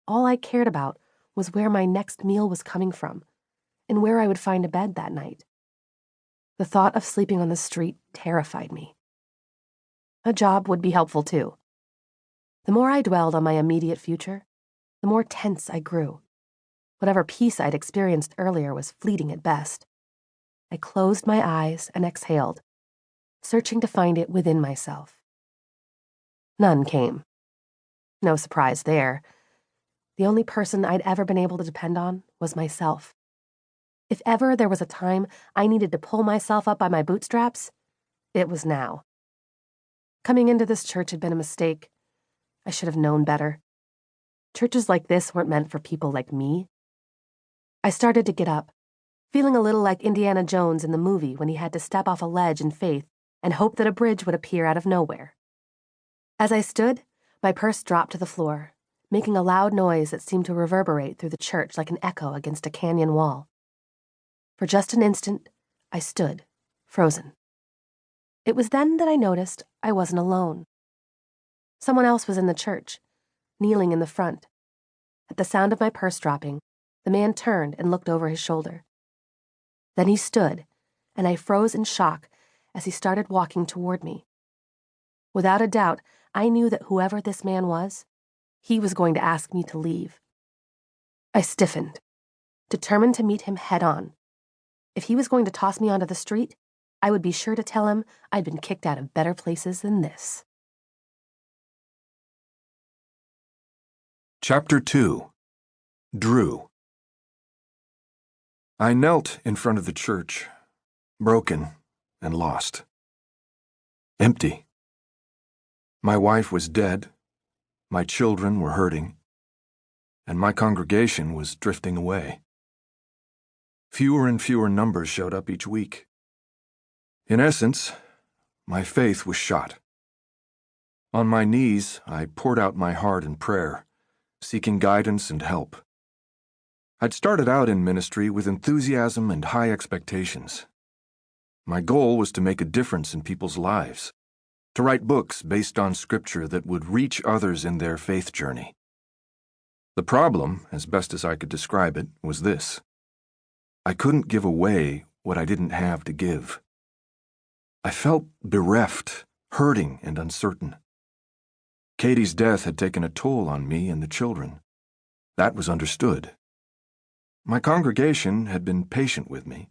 all I cared about was where my next meal was coming from and where I would find a bed that night. The thought of sleeping on the street terrified me. A job would be helpful too. The more I dwelled on my immediate future, the more tense I grew. Whatever peace I'd experienced earlier was fleeting at best. I closed my eyes and exhaled, searching to find it within myself. None came. No surprise there. The only person I'd ever been able to depend on was myself. If ever there was a time I needed to pull myself up by my bootstraps, it was now. Coming into this church had been a mistake. I should have known better. Churches like this weren't meant for people like me. I started to get up, feeling a little like Indiana Jones in the movie when he had to step off a ledge in faith and hope that a bridge would appear out of nowhere. As I stood, my purse dropped to the floor, making a loud noise that seemed to reverberate through the church like an echo against a canyon wall. For just an instant, I stood, frozen. It was then that I noticed I wasn't alone. Someone else was in the church, kneeling in the front. At the sound of my purse dropping, the man turned and looked over his shoulder. Then he stood, and I froze in shock as he started walking toward me. Without a doubt, I knew that whoever this man was, he was going to ask me to leave. I stiffened, determined to meet him head-on. If he was going to toss me onto the street, I would be sure to tell him I'd been kicked out of better places than this. Chapter 2. Drew. I knelt in front of the church, broken and lost. Empty. My wife was dead, my children were hurting, and my congregation was drifting away. Fewer and fewer numbers showed up each week. In essence, my faith was shot. On my knees, I poured out my heart in prayer, seeking guidance and help. I'd started out in ministry with enthusiasm and high expectations. My goal was to make a difference in people's lives, to write books based on scripture that would reach others in their faith journey. The problem, as best as I could describe it, was this. I couldn't give away what I didn't have to give. I felt bereft, hurting, and uncertain. Katie's death had taken a toll on me and the children. That was understood. My congregation had been patient with me,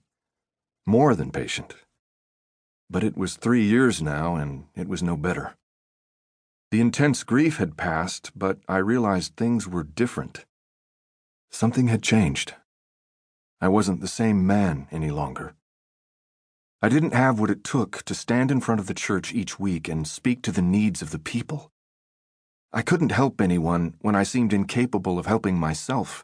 more than patient. But it was 3 years now, and it was no better. The intense grief had passed, but I realized things were different. Something had changed. I wasn't the same man any longer. I didn't have what it took to stand in front of the church each week and speak to the needs of the people. I couldn't help anyone when I seemed incapable of helping myself.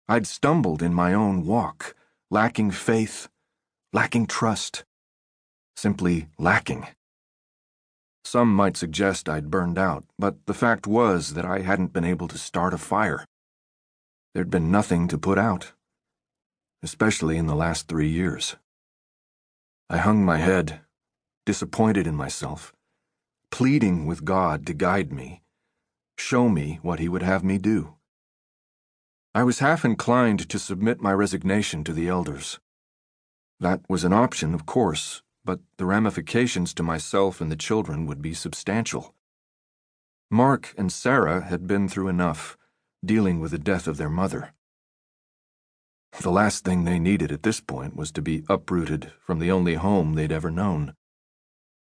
I'd stumbled in my own walk, lacking faith, lacking trust, simply lacking. Some might suggest I'd burned out, but the fact was that I hadn't been able to start a fire. There'd been nothing to put out, especially in the last 3 years. I hung my head, disappointed in myself, pleading with God to guide me, show me what He would have me do. I was half inclined to submit my resignation to the elders. That was an option, of course, but the ramifications to myself and the children would be substantial. Mark and Sarah had been through enough, dealing with the death of their mother. The last thing they needed at this point was to be uprooted from the only home they'd ever known.